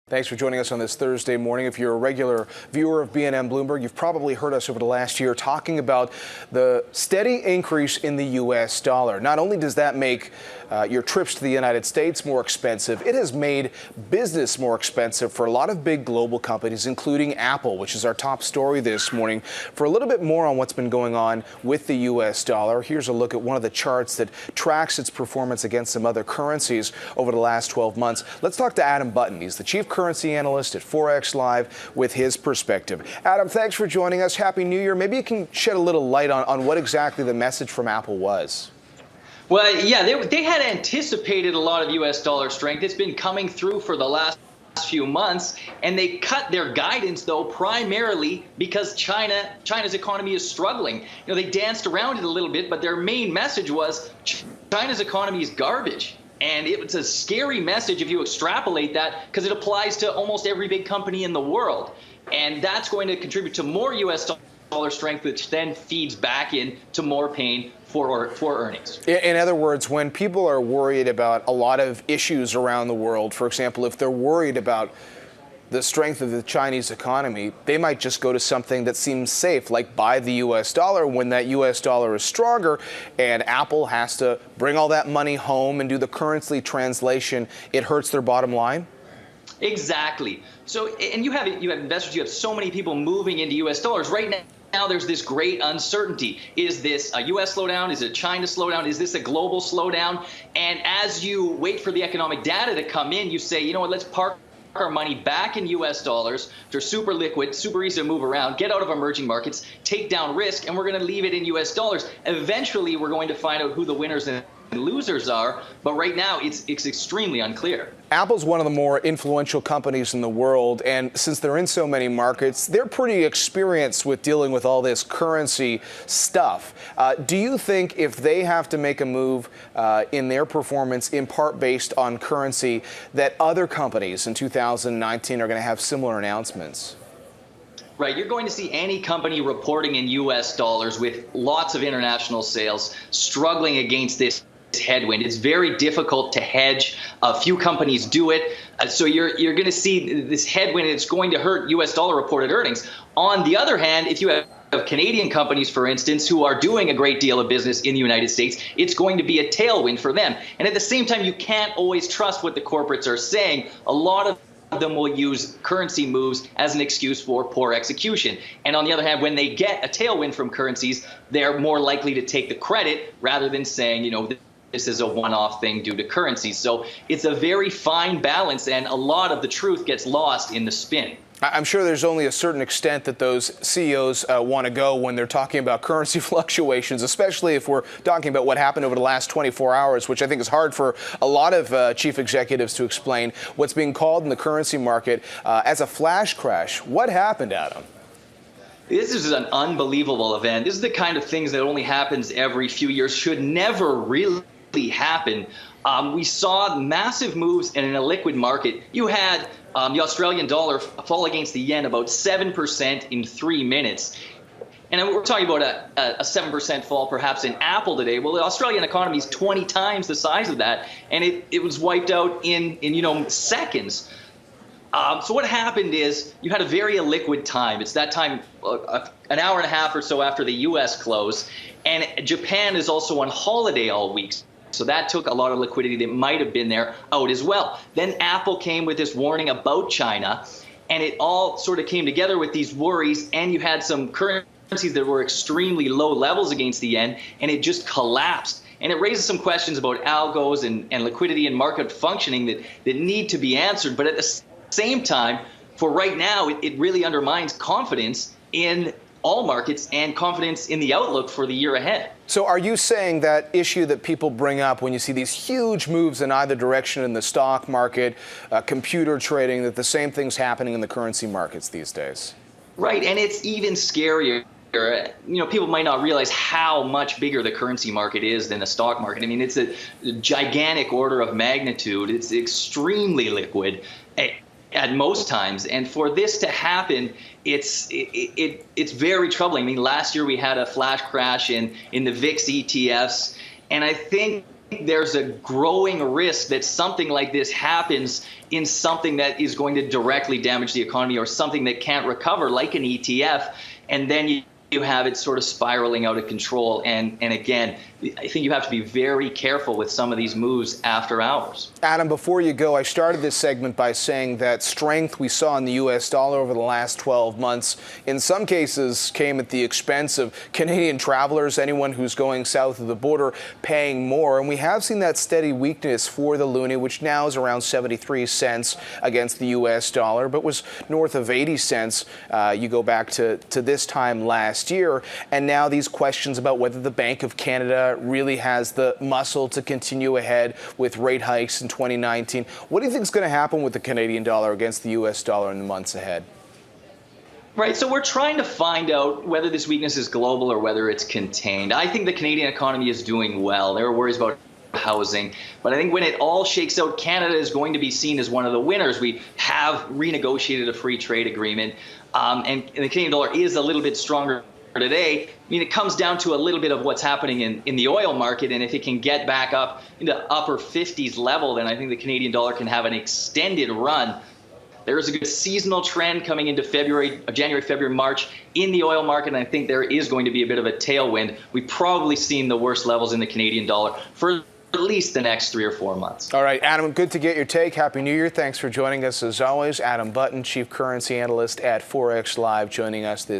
Thanks for joining us on this Thursday morning. If you're a regular viewer of BNN Bloomberg, you've probably heard us over the last year talking about the steady increase in the U.S. dollar. Not only does that make your trips to the United States more expensive, it has made business more expensive for a lot of big global companies, including Apple, which is our top story this morning. For a little bit more on what's been going on with the U.S. dollar, here's a look at one of the charts that tracks its performance against some other currencies over the last 12 months. Let's talk to Adam Button. He's the chief currency analyst at ForexLive with his perspective. Adam, thanks for joining us. Happy New Year. Maybe you can shed a little light on what exactly the message from Apple was. Well, yeah, they had anticipated a lot of U.S. dollar strength. It's been coming through for the last few months, and they cut their guidance, though, primarily because China's economy is struggling. You know, they danced around it a little bit, but their main message was China's economy is garbage. And it's a scary message if you extrapolate that, because it applies to almost every big company in the world. And that's going to contribute to more U.S. dollar strength, which then feeds back into more pain for earnings. In other words, when people are worried about a lot of issues around the world, for example, if they're worried about the strength of the Chinese economy, they might just go to something that seems safe, like buy the U.S. dollar when that U.S. dollar is stronger and Apple has to bring all that money home and do the currency translation. It hurts their bottom line? Exactly. So, and you have investors, you have so many people moving into U.S. dollars right now. There's this great uncertainty. Is this a U.S. slowdown? Is it a China slowdown? Is this a global slowdown? And as you wait for the economic data to come in, you say, you know what, let's park our money back in U.S. dollars. They're super liquid, super easy to move around, get out of emerging markets, take down risk, and we're going to leave it in U.S. dollars. Eventually, we're going to find out who the winners and losers are, but right now it's extremely unclear. Apple's one of the more influential companies in the world, and since they're in so many markets, they're pretty experienced with dealing with all this currency stuff. Do you think if they have to make a move in their performance, in part based on currency, that other companies in 2019 are going to have similar announcements? Right. You're going to see any company reporting in U.S. dollars with lots of international sales struggling against this headwind. It's very difficult to hedge. A few companies do it. So you're going to see this headwind. It's going to hurt U.S. dollar reported earnings. On the other hand, if you have Canadian companies, for instance, who are doing a great deal of business in the United States, it's going to be a tailwind for them. And at the same time, you can't always trust what the corporates are saying. A lot of them will use currency moves as an excuse for poor execution. And on the other hand, when they get a tailwind from currencies, they're more likely to take the credit rather than saying, you know, this is a one-off thing due to currencies. So it's a very fine balance, and a lot of the truth gets lost in the spin. I'm sure there's only a certain extent that those CEOs want to go when they're talking about currency fluctuations, especially if we're talking about what happened over the last 24 hours, which I think is hard for a lot of chief executives to explain. What's being called in the currency market as a flash crash. What happened, Adam? This is an unbelievable event. This is the kind of things that only happens every few years, should never really happen. We saw massive moves in an illiquid market. You had the Australian dollar fall against the yen about 7% in 3 minutes. And we're talking about a 7% fall perhaps in Apple today. Well, the Australian economy is 20 times the size of that, and it was wiped out in seconds. So what happened is you had a very illiquid time. It's that time an hour and a half or so after the U.S. closed, and Japan is also on holiday all week. So that took a lot of liquidity that might have been there out as well. Then Apple came with this warning about China, and it all sort of came together with these worries, and you had some currencies that were extremely low levels against the yen, and it just collapsed. And it raises some questions about algos and liquidity and market functioning that need to be answered. But at the same time, for right now, it really undermines confidence in all markets and confidence in the outlook for the year ahead. So are you saying that issue that people bring up when you see these huge moves in either direction in the stock market, computer trading, that the same thing's happening in the currency markets these days? Right, and it's even scarier. You know, people might not realize how much bigger the currency market is than the stock market. I mean, it's a gigantic order of magnitude. It's extremely liquid at most times, and for this to happen, it's very troubling. I mean, last year we had a flash crash in the VIX ETFs, and I think there's a growing risk that something like this happens in something that is going to directly damage the economy, or something that can't recover, like an ETF, and then you have it sort of spiraling out of control. And again, I think you have to be very careful with some of these moves after hours. Adam, before you go, I started this segment by saying that strength we saw in the U.S. dollar over the last 12 months, in some cases, came at the expense of Canadian travelers, anyone who's going south of the border, paying more. And we have seen that steady weakness for the loonie, which now is around 73 cents against the U.S. dollar, but was north of 80 cents. You go back to this time last year, and now these questions about whether the Bank of Canada really has the muscle to continue ahead with rate hikes in 2019. What do you think is going to happen with the Canadian dollar against the U.S. dollar in the months ahead? Right, so we're trying to find out whether this weakness is global or whether it's contained. I think the Canadian economy is doing well. There are worries about housing, but I think when it all shakes out, Canada is going to be seen as one of the winners. We have renegotiated a free trade agreement, and the Canadian dollar is a little bit stronger today. I mean, it comes down to a little bit of what's happening in the oil market, and if it can get back up into upper 50s level, then I think the Canadian dollar can have an extended run. There is a good seasonal trend coming into January, February, March in the oil market, and I think there is going to be a bit of a tailwind. We've probably seen the worst levels in the Canadian dollar for at least the next 3 or 4 months. All right, Adam, good to get your take. Happy New Year. Thanks for joining us as always. Adam Button, Chief Currency Analyst at ForexLive, joining us this